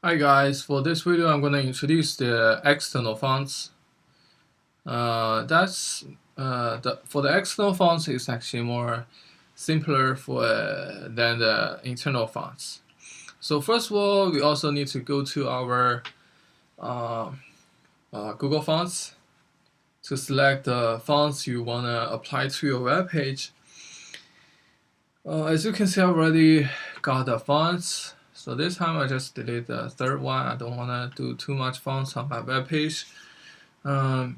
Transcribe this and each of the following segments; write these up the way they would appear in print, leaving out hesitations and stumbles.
Hi guys, for this video I'm going to introduce the external fonts. For the external fonts it's actually more simpler than the internal fonts. So first of all, we also need to go to our Google Fonts to select the fonts you want to apply to your web page. As you can see, I already got the fonts. So this time I just delete the third one. I don't want to do too much fonts on my web page. So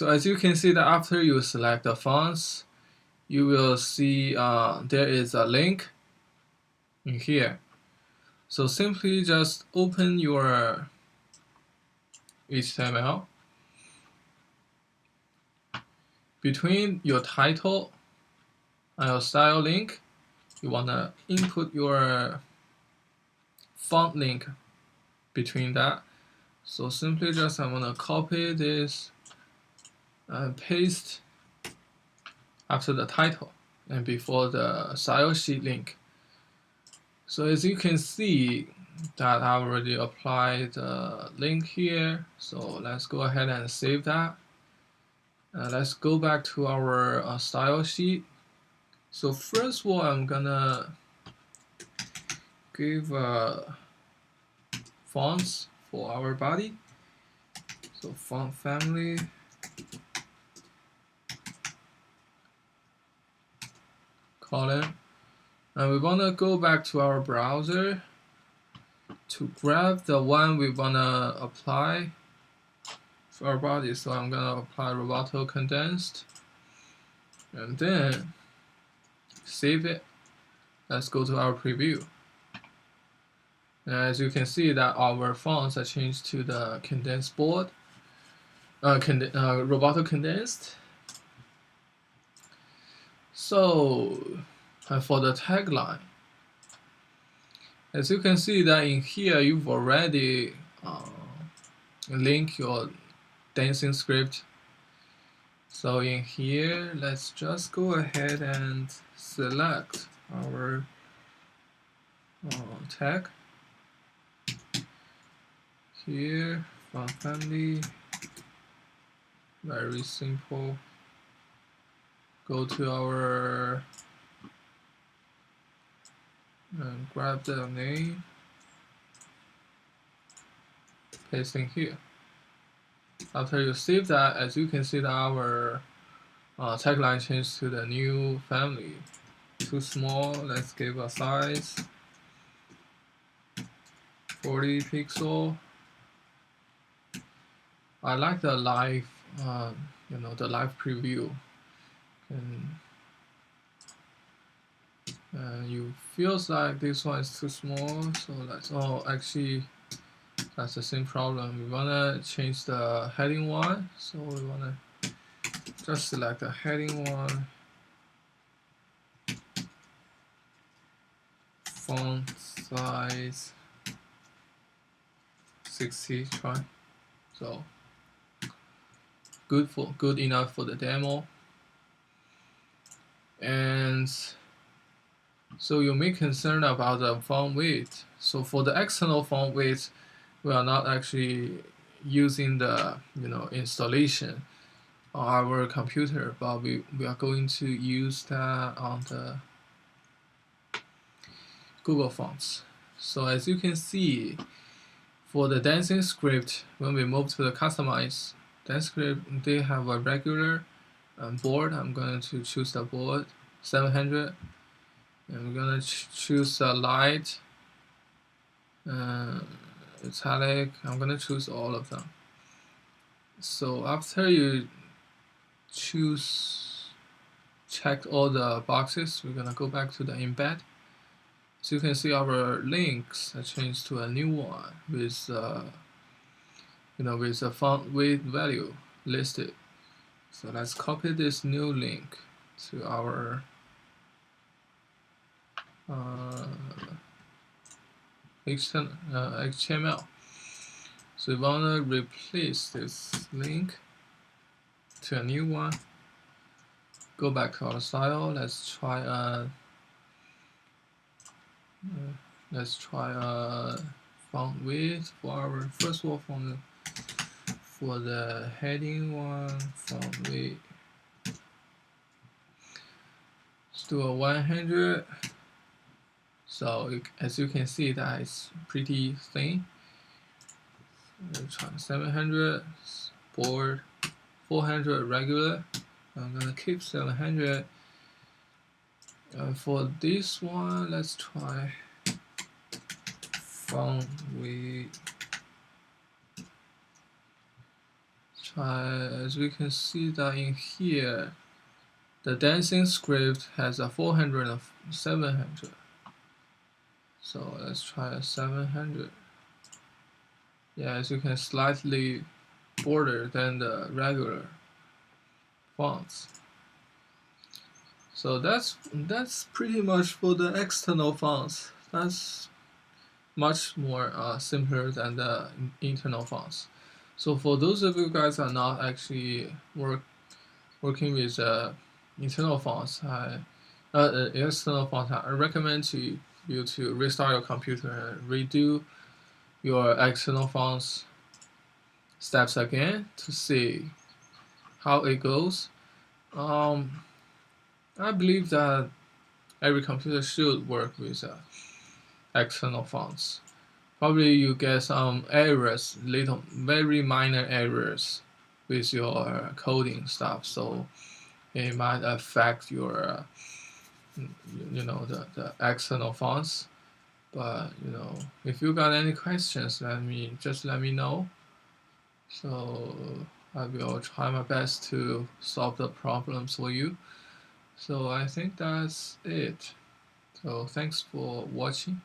as you can see that after you select the fonts, you will see there is a link in here. So simply just open your HTML. Between your title and your style link, you want to input your font link between that. So simply just I'm going to copy this and paste after the title and before the style sheet link. So as you can see that I already applied the link here. So let's go ahead and save that. Let's go back to our style sheet. So first of all, I'm gonna give fonts for our body. So font family, column, and we wanna go back to our browser to grab the one we wanna apply for our body. So I'm gonna apply Roboto condensed, and then save it. Let's go to our preview. And as you can see that our fonts are changed to the condensed board, Roboto condensed. So for the tagline, as you can see that in here you've already linked your dancing script. So in here, let's just go ahead and select our tag. Here, font family, very simple. Go to our and grab the name, paste in here. After you save that, as you can see that our tagline changed to the new family. Too small, let's give a size 40 pixel. I like the live, the live preview. And you feels like this one is too small, so actually that's the same problem. We wanna change the heading one, so we wanna just select the heading one, font size 60. Try so good enough for the demo. And so you may concern about the font weight. So for the external font weight, we are not actually using the installation on our computer, but we are going to use that on the Google Fonts. So as you can see, for the dancing script, when we move to the customize dance script, they have a regular board. I'm going to choose the board 700, and we're going to choose a light, italic. I'm going to choose all of them. So after you checked all the boxes, we're going to go back to the embed. So you can see our links are changed to a new one with with a font weight value listed. So let's copy this new link to our HTML. So we want to replace this link to a new one. Go back to our style. Let's try a font width for our first one for the heading one, font width. Let's do a 100. So as you can see, that is pretty thin. Let's try 700 bold, 400 regular. I'm gonna keep 700. For this one, let's try font width. As we can see that in here, the dancing script has a 400 and 700. So let's try a 700. Yeah, as you can slightly border than the regular fonts. So that's pretty much for the external fonts. That's much more simpler than the internal fonts. So for those of you guys that are not actually working with internal fonts, external fonts, I recommend to you to restart your computer and redo your external fonts steps again to see how it goes. I believe that every computer should work with external fonts. Probably you get some errors, very minor errors with your coding stuff, so it might affect your the external fonts. But if you got any questions, let me know. So I will try my best to solve the problems for you. So I think that's it. So thanks for watching.